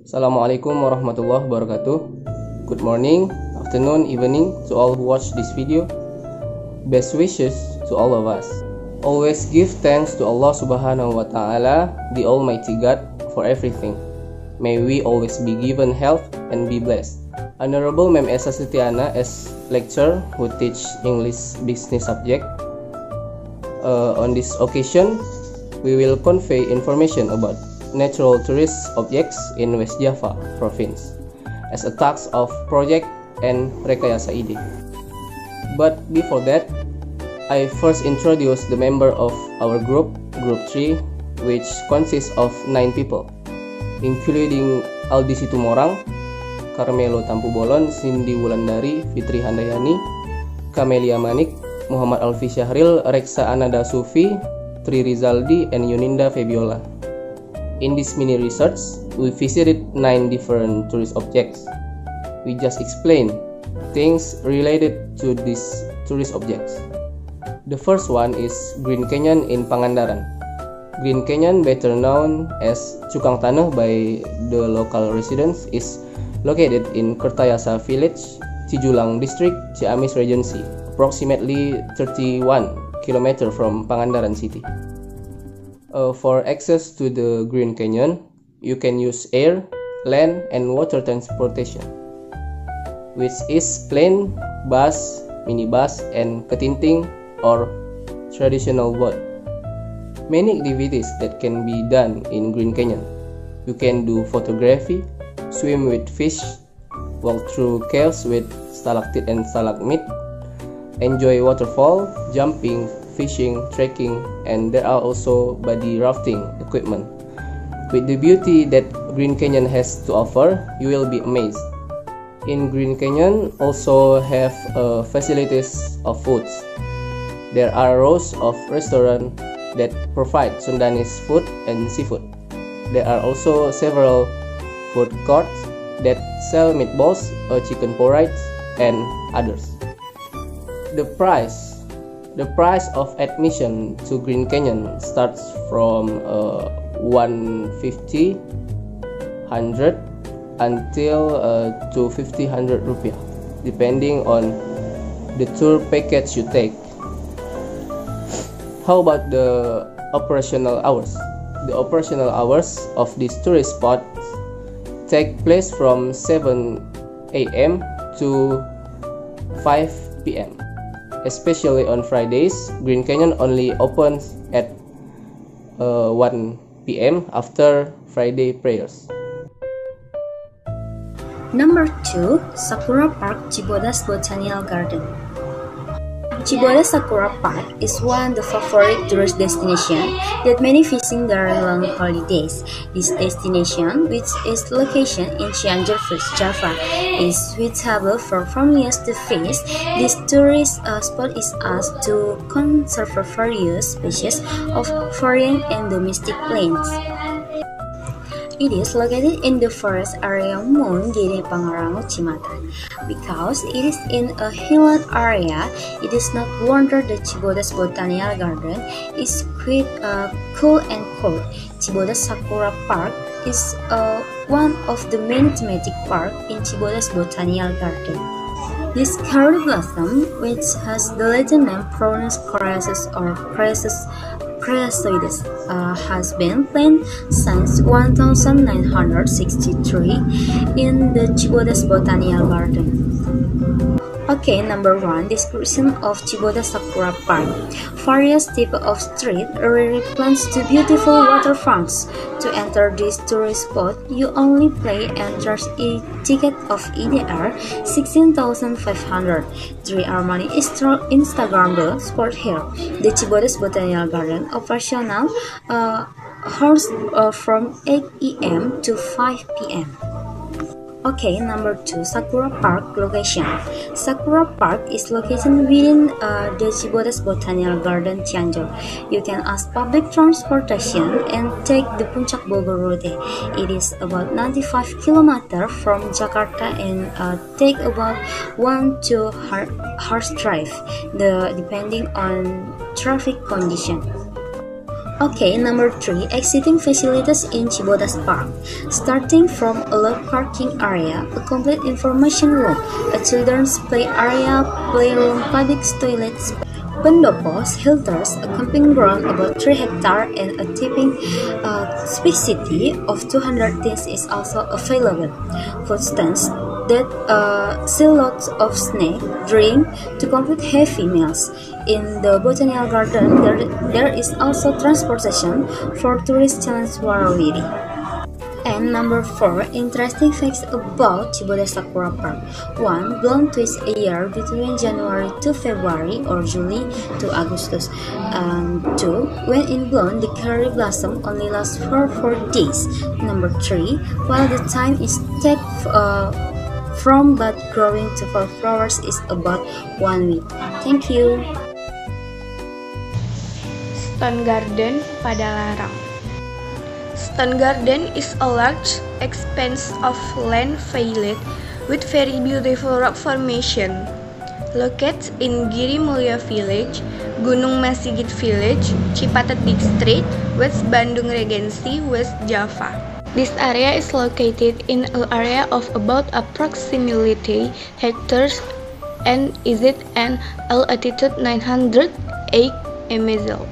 Assalamualaikum warahmatullahi wabarakatuh. Good morning, afternoon, evening to all who watch this video. Best wishes to all of us. Always give thanks to Allah Subhanahu wa Ta'ala, the Almighty God, for everything. May we always be given health and be blessed. Honorable Ma'am Esa Setiana as lecturer who teach English business subject. On this occasion, we will convey information about natural tourist objects in West Java province as a task of project and Rekayasa Ide. But before that, I first introduce the member of our group 3, which consists of 9 people, including Aldi Situmorang, Carmelo Tampu Bolon, Cindy Wulandari, Fitri Handayani, Kamelia Manik, Muhammad Alfi Syahril, Reksa Anada Sufi, Tri Rizaldi, and Yuninda Febiola. In this mini research, we visited 9 different tourist objects. We just explained things related to these tourist objects. The first one is Green Canyon in Pangandaran. Green Canyon, better known as Cukang Tanah by the local residents, is located in Kertayasa Village, Cijulang District, Ciamis Regency, approximately 31 km from Pangandaran City. For access to the Green Canyon, you can use air, land, and water transportation, which is plane, bus, minibus, and ketinting or traditional boat. Many activities that can be done in Green Canyon. You can do photography, swim with fish, walk through caves with stalactite and stalagmite, enjoy waterfall, jumping, fishing, trekking, and there are also body rafting equipment. With the beauty that Green Canyon has to offer, you will be amazed. In Green Canyon also have facilities of foods. There are rows of restaurants that provide Sundanese food and seafood. There are also several food courts that sell meatballs, chicken porridge, and others. The price of admission to Green Canyon starts from 150, 100 until to 1,500 rupiah, depending on the tour package you take. How about the operational hours? The operational hours of these tourist spots take place from 7 a.m. to 5 p.m. Especially on Fridays, Green Canyon only opens at 1 p.m. after Friday prayers. Number 2, Sakura Park Cibodas Botanical Garden. Cibodas Sakura Park is one of the favorite tourist destinations that many visit during long holidays. This destination, which is located in Cianjur, Java, is suitable for families to visit. This tourist spot is asked to conserve various species of foreign and domestic plants. It is located in the forest area Mount Gede Pangarango Cimata. Because it is in a hilly area, it is not wonder the Cibodas Botanical Garden is quite cool and cold. Cibodas Sakura Park is one of the main thematic parks in Cibodas Botanical Garden. This cherry blossom, which has the Latin name Prunus coriaceus or Creasoides, has been planted since 1963 in the Cibodas Botanical Garden. Okay, number 1, description of Cibodas Sakura Park. Various types of street already plans to beautiful waterfronts. To enter this tourist spot, you only pay entrance ticket of EDR 16,500. 3 Armani Instagram sport here. The Cibodas Botanical Garden operational hours from 8 a.m. to 5 p.m. Okay, number 2, Sakura Park location. Sakura Park is located within the Cibodas Botanical Garden, Cianjur. You can ask public transportation and take the Puncak Bogor route. It is about 95 km from Jakarta and take about 1-2 hours drive, depending on traffic condition. Okay, number 3, exiting facilities in Cibodas Park. Starting from a low parking area, a complete information room, a children's play area, playroom, public toilets, pendopos, hilters, a camping ground about 3 hectares, and a tipping capacity of 200 teens is also available. Food stands that sell lots of snack, drink to complete heavy meals. In the Botanical Garden, there is also transportation for tourist challenge Warawiri. And number 4, interesting facts about Cibodas Sakura Park. 1. Bloom twice a year between January to February or July to August. 2. When in bloom, the cherry blossom only lasts for 4 days. Number 3. While the time is take from bud growing to full flowers is about 1 week. Thank you. Stone Garden Padalarang. Stone Garden is a large expanse of land village with very beautiful rock formation. Located in Giri Mulia Village, Gunung Masigit Village, Cipatat District, West Bandung Regency, West Java. This area is located in an area of about approximately hectares and is at an altitude 908 msl.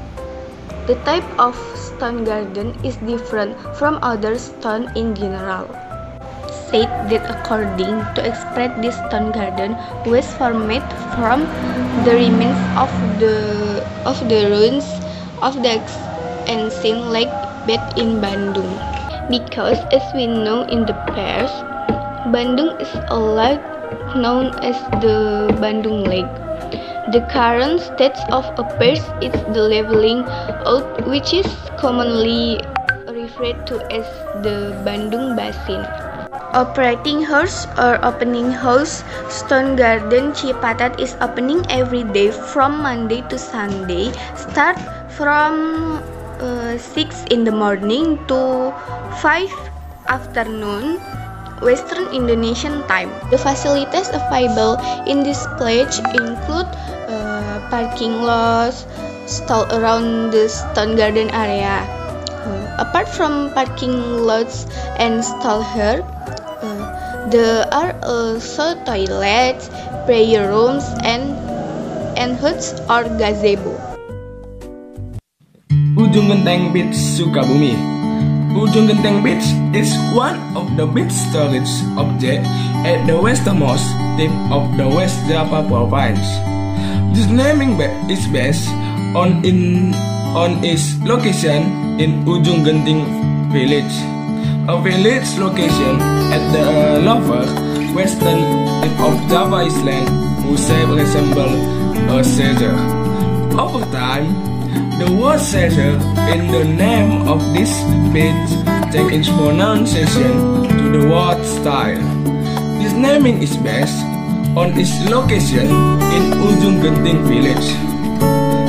The type of stone garden is different from other stone in general. Said that according to express this stone garden was formed from the remains of the ruins of the ancient lake bed in Bandung. Because as we know in the past, Bandung is a lake known as the Bandung Lake. The current state of affairs is the leveling out, which is commonly referred to as the Bandung Basin. Operating hours or opening house, Stone Garden Cipatat is opening every day from Monday to Sunday, start from 6 in the morning to 5 afternoon Western Indonesian time. The facilities available in this place include parking lots, stall around the Stone Garden area. Apart from parking lots and stall here, there are also toilets, prayer rooms, and huts or gazebo. Ujung Genteng Beach, Sukabumi. Ujung Genteng Beach is one of the beach storage objects at the westernmost tip of the West Java province. This naming is based on its location in Ujung Genting village, a village location at the lower western tip of Java Island, whose shape resembles a scissor. Over time, the word scissor in the name of this beach changed its pronunciation to the word style. This naming is based on its location in Ujung Genting village,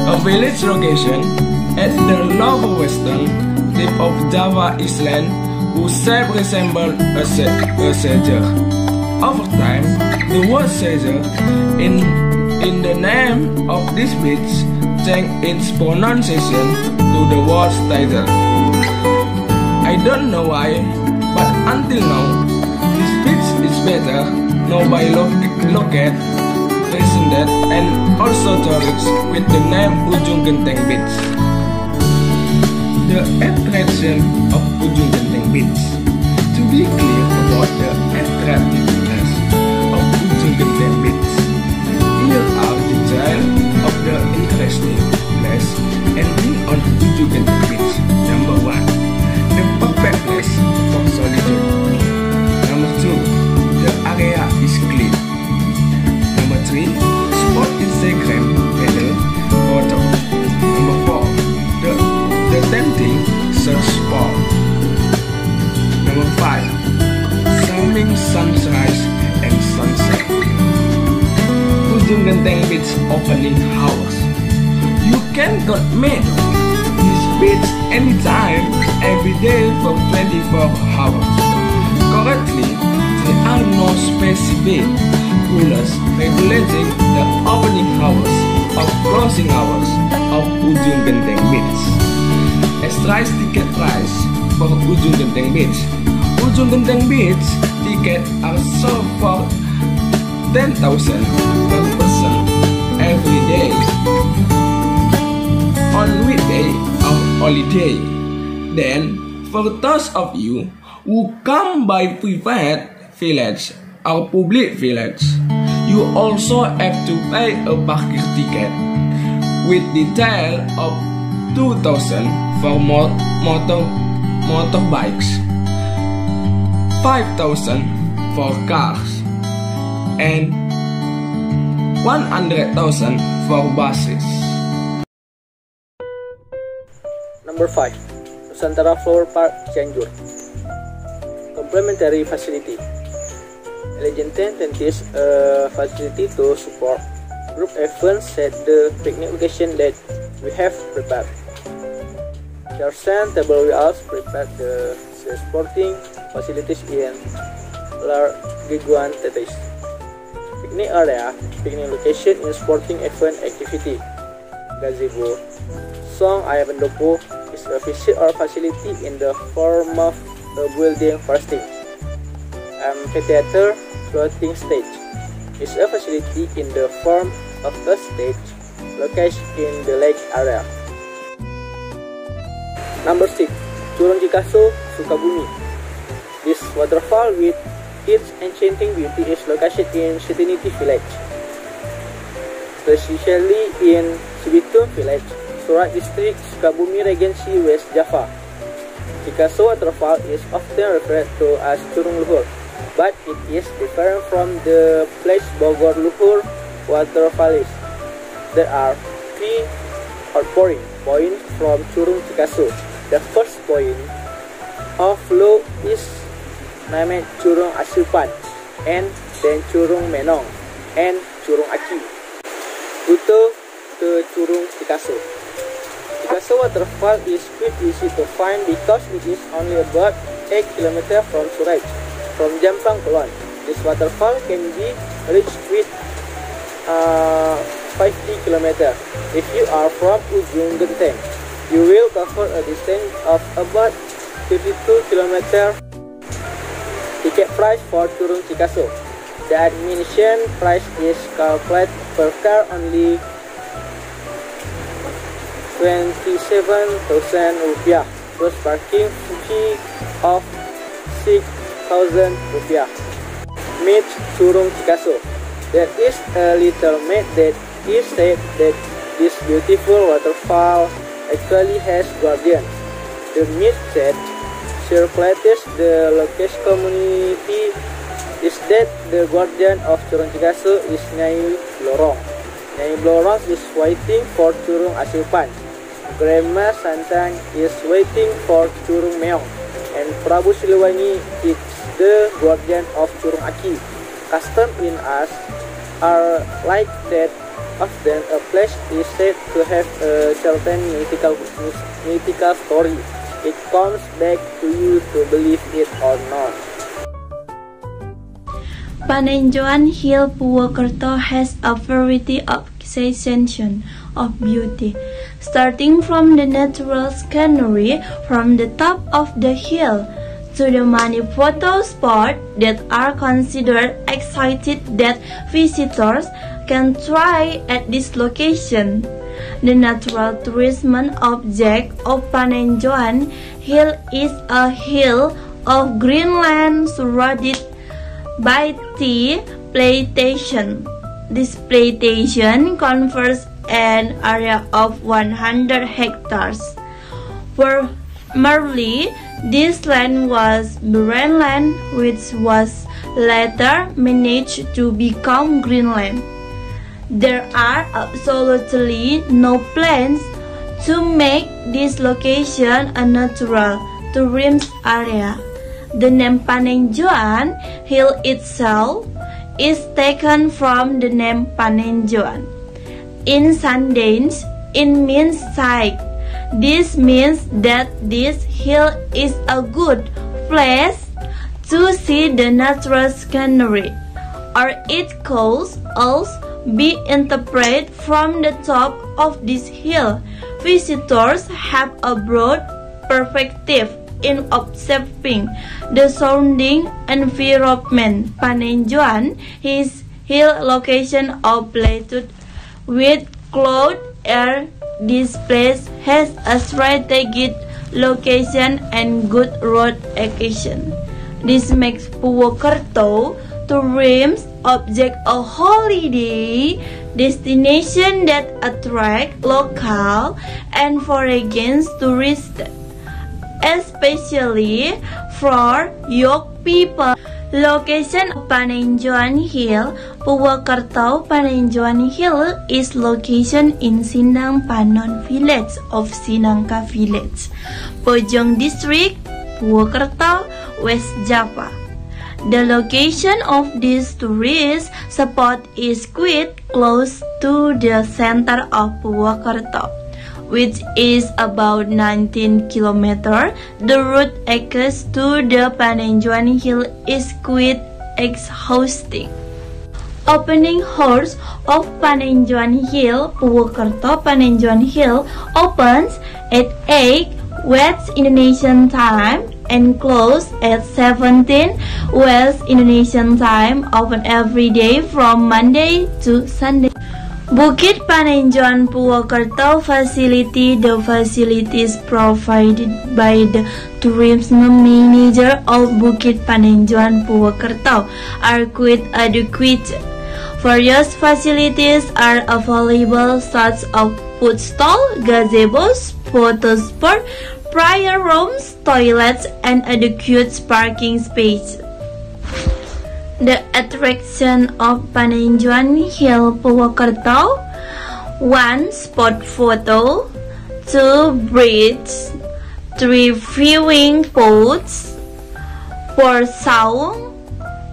a village location at the lower western tip of Java Island, whose shape resembles a scissor. Over time, the word scissor in the name of this beach changed its pronunciation to the word style. I don't know why, but until now, this beach is better known by local residents and also tourists with the name Ujung Genteng Beach. The attraction of Ujung Genteng Beach. To be clear about the attractiveness of Ujung Genteng Beach, here are the details of the interesting place and being on Ujung Genteng Beach. Number 1, the perfect place for solitude. Number 2, the area is clean. Number 3, spot Instagram handle photo. Number 4, the tempting search spot. Number 5, charming sunrise and sunset. Ujung Genteng Beach opening hours. You can get made this beach anytime, every day for 24 hours. Currently, there are no specific rules regulating the opening hours or closing hours of Ujung Genteng Beach. rise ticket price for Ujung Genteng Beach. Ujung Genteng Beach tickets are sold for 10,000 per person every day on weekday or holiday. Then, for those of you who come by private village or public village, you also have to pay a parking ticket with detail of 2,000 for motorbikes, 5,000 for cars, and 100,000 for buses. Number 5. Nusantara Flower Park, Cianjur. Complementary facility. Legend tent is a facility to support group events at the picnic location that we have prepared. Chairs and table we also prepared the sporting facilities in Largeguan Tetis. Picnic area, picnic location in sporting event activity. Gazebo. Song Ayah Pendopo is a visit or facility in the form of a building fasting. Amphitheater floating stage is a facility in the form of a stage located in the lake area. Number 6. Curug Cikaso, Sukabumi. This waterfall with its enchanting beauty is located in Setiniti village, especially in Cibitung village, Surat district, Sukabumi Regency, West Java. Cikaso waterfall is often referred to as Curug Luhur, but it is different from the place Bogor Luhur waterfalls. There are 3 outpouring points from Curug Cikaso. The first point of flow is named Curug Asupan, and then Curug Menong and Curug Aki. Rute ke Curug Cikaso. Cikaso waterfall is quite easy to find because it is only about 8 km from Surat, from Jampang Kulon. This waterfall can be reached with 50 km. If you are from Ujung Genteng, you will cover a distance of about 52 km. Ticket price for Curug Cikaso. The admission price is calculated per car only Rp27,000 plus parking fee of Rp6,000. Meet Curug Cikaso. There is a little myth that is said that this beautiful waterfall actually has guardians. The myth that circulates the local community is that the guardian of Curug Cikaso is Nyai Blorong. Nyai Blorong is waiting for Curug Asupan. Grandma Santang is waiting for Curug Meong, and Prabu Siliwangi is the guardian of Curug Aki. Custom in us are like that. Often a place is said to have a certain mythical story. It comes back to you to believe it or not. Panenjoan Hill, Purwokerto has a variety of sensations of beauty, starting from the natural scenery from the top of the hill to the many photo spots that are considered exciting that visitors can try at this location. The natural tourism object of Panenjoan Hill is a hill of greenland surrounded by tea plantation. This plantation covers an area of 100 hectares. Formerly, this land was barren land, which was later managed to become Greenland. There are absolutely no plans to make this location a natural tourism area. The name Panenjoan Hill itself is taken from the name Panenjoan. In Sundance, it means sight. This means that this hill is a good place to see the natural scenery, or it could also be interpreted from the top of this hill. Visitors have a broad perspective in observing the surrounding environment. Panenjuan is hill location of latitude with cloud air. This place has a strategic location and good road occasion. This makes Purwokerto tourism object a holiday destination that attract local and foreign tourists, especially for young people. Location of Panenjuan Hill. Purwokerto Panenjuan Hill is location in Sindang Panon village of Sinangka village, Pojong district, Purwokerto, West Java. The location of this tourist spot is quite close to the center of Purwokerto, which is about 19 km. The route across to the Panenjuan Hill is quite exhausting. Opening hours of Panenjuan Hill. Purwokerto Panenjuan Hill opens at 8 West Indonesian time and close at 17 West Indonesian time, open every day from Monday to Sunday. Bukit Panenjuan Purwokerto facility. The facilities provided by the tourism manager of Bukit Panenjuan Purwokerto are quite adequate. Various facilities are available such as food stall, gazebos, photo spot, prayer rooms, toilets, and adequate parking space. The attraction of Panenjuan Hill Purwokerto: 1. Spot photo, 2. Bridge, 3. Viewing spots, 4. Saung,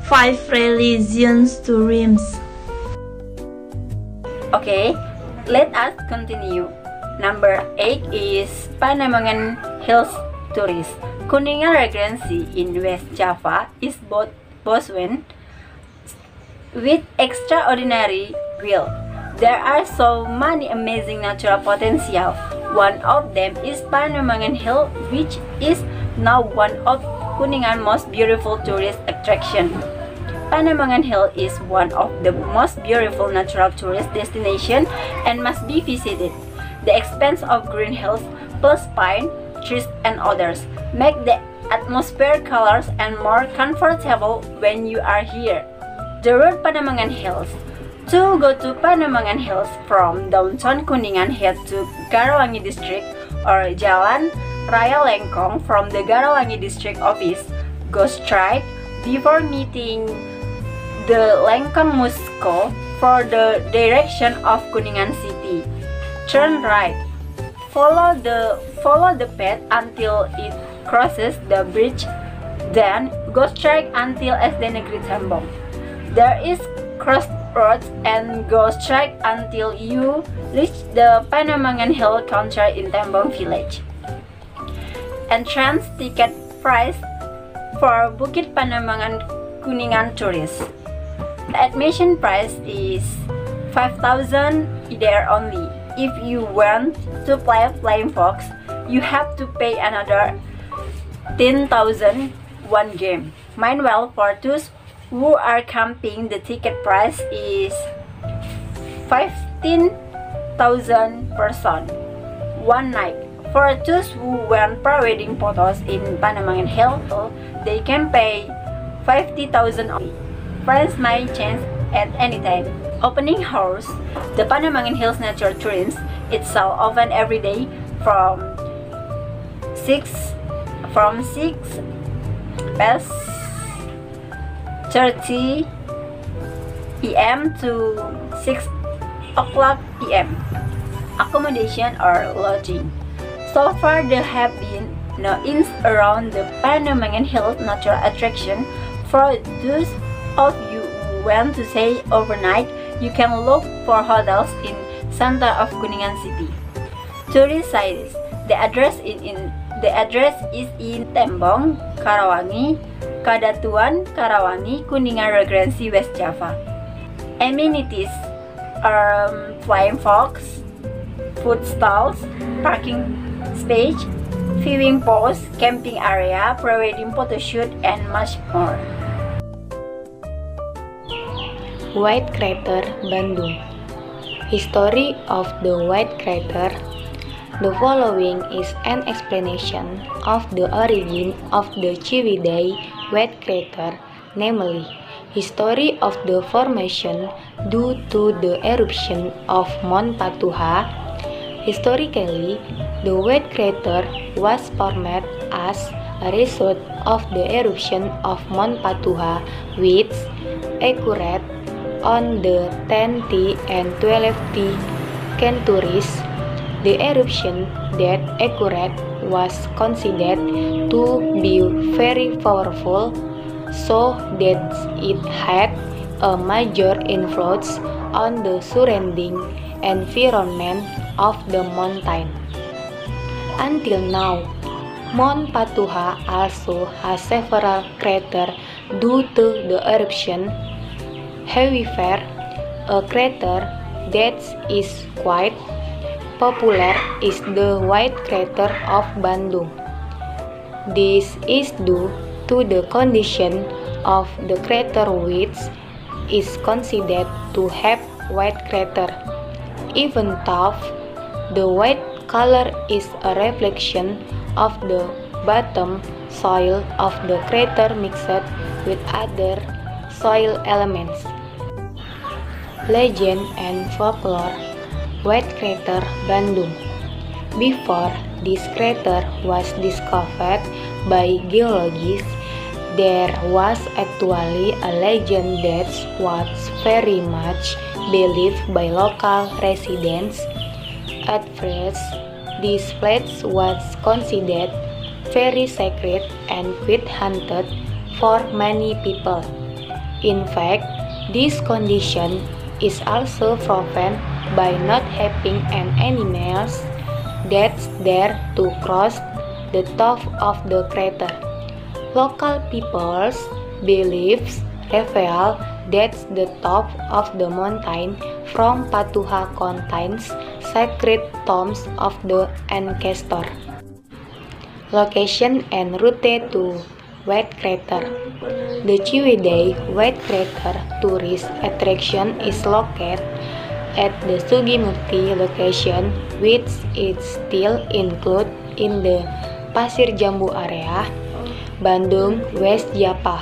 5. Religions tourism. Okay, let us continue. Number 8 is Panemangan Hills Tourist. Kuningan Regency in West Java is both Boswen with extraordinary will. There are so many amazing natural potential. One of them is Panemangan Hill, which is now one of Kuningan most beautiful tourist attraction. Panemangan Hill is one of the most beautiful natural tourist destination and must be visited. The expanse of green hills, plus pine, trees and others make the atmosphere colors and more comfortable when you are here. The route Panemangan Hills. To go to Panemangan Hills from downtown Kuningan, head to Garawangi District or Jalan Raya Lengkong from the Garawangi District Office. Go straight before meeting the Lengkong Musko for the direction of Kuningan City. Turn right. Follow the path until it crosses the bridge. Then go straight until SD Negeri Tembong. There is crossroads and go straight until you reach the Panemangan Hill counter in Tembong village. Entrance ticket price for Bukit Panemangan Kuningan tourists. The admission price is 5,000 there only. If you want to play Flying Fox, you have to pay another 10,000 one game. Meanwhile, for those who are camping, the ticket price is 15,000 person one night. For those who want pre-wedding photos in Panemangan Hill, they can pay 50,000 only. Price may change at any time. Opening hours. The Panemangan Hills Nature Tourism itself open every day from 6 past 30 p.m. to 6 o'clock p.m. Accommodation or lodging. So far there have been no inns around the Panemangan Hills Natural Attraction. For those of you who want to stay overnight, you can look for hotels in center of Kuningan City. Tourist sites. The address is in Tembong, Karawangi, Kadatuan, Karawangi, Kuningan Regency, West Java. Amenities are Flying Fox, food stalls, parking space, viewing post, camping area, pre-wedding photoshoot, and much more. White Crater, Bandung. History of the White Crater. The following is an explanation of the origin of the Ciwidey White Crater, namely, history of the formation due to the eruption of Mount Patuha. Historically, the White Crater was formed as a result of the eruption of Mount Patuha, which occurred on the 10th and 12th centuries. The eruption that occurred was considered to be very powerful, so that it had a major influence on the surrounding environment of the mountain. Until now, Mount Patuha also has several craters due to the eruption. However, a crater that is quite popular is the White Crater of Bandung. This is due to the condition of the crater, which is considered to have white crater. Even though the white color is a reflection of the bottom soil of the crater mixed with other soil elements. Legend and folklore. White Crater, Bandung. Before this crater was discovered by geologists, there was actually a legend that was very much believed by local residents. At first, this place was considered very sacred and quite haunted for many people. In fact, this condition is also proven by not having an animals that's there to cross the top of the crater. Local people's beliefs reveal that the top of the mountain from Patuha contains sacred tombs of the ancestor. Location and route to White Crater. The Ciwidey White Crater tourist attraction is located at the Sugimukti location, which is still included in the Pasir Jambu area, Bandung, West Java.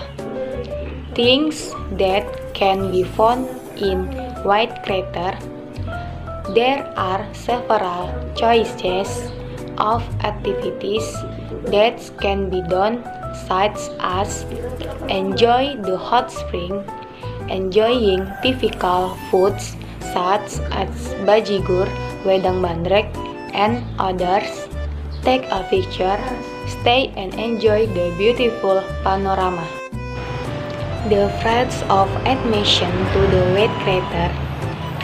Things that can be found in White Crater. There are several choices of activities that can be done, such as enjoy the hot spring, enjoying typical foods such as bajigur, wedang bandrek, and others, take a picture, stay and enjoy the beautiful panorama. The price of admission to the White Crater.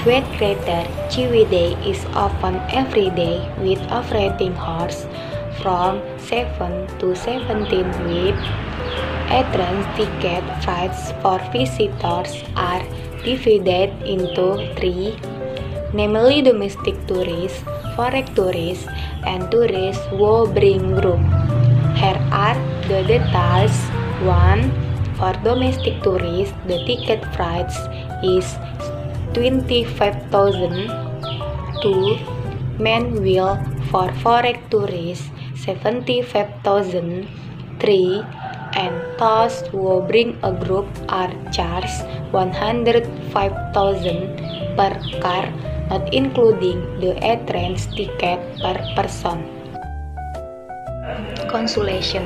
White Crater Ciwidey is open every day with operating hours from 7 to 17 with entrance ticket prices for visitors are divided into three, namely domestic tourists, foreign tourists, and tourists who bring group. Here are the details. 1. For domestic tourists, the ticket price is 25,000. 2. Main wheel for foreign tourists 75,000. 3. And those who bring a group are charged 105,000 per car, not including the entrance ticket per person. Consolation.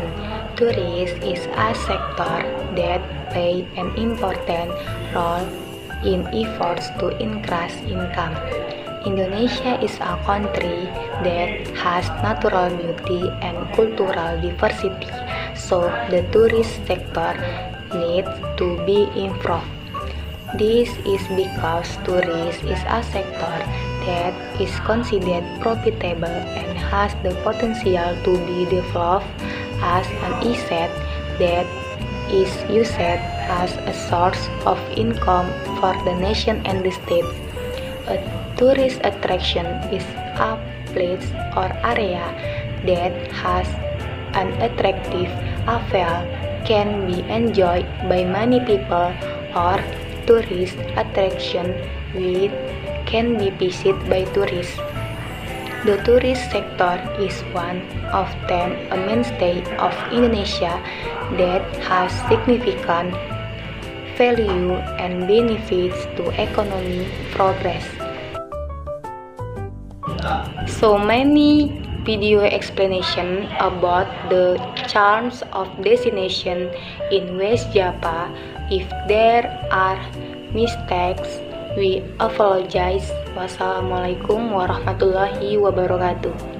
Tourism is a sector that plays an important role in efforts to increase income. Indonesia is a country that has natural beauty and cultural diversity, so the tourist sector needs to be improved. This is because tourism is a sector that is considered profitable and has the potential to be developed as an asset that is used as a source of income for the nation and the state. A tourist attraction is a place or area that has an attractive appeal can be enjoyed by many people, or tourist attraction which can be visited by tourists. The tourist sector is one of them a mainstay of Indonesia that has significant value and benefits to economic progress. So many video explanation about the charms of destination in West Java. If there are mistakes, we apologize. Wassalamualaikum warahmatullahi wabarakatuh.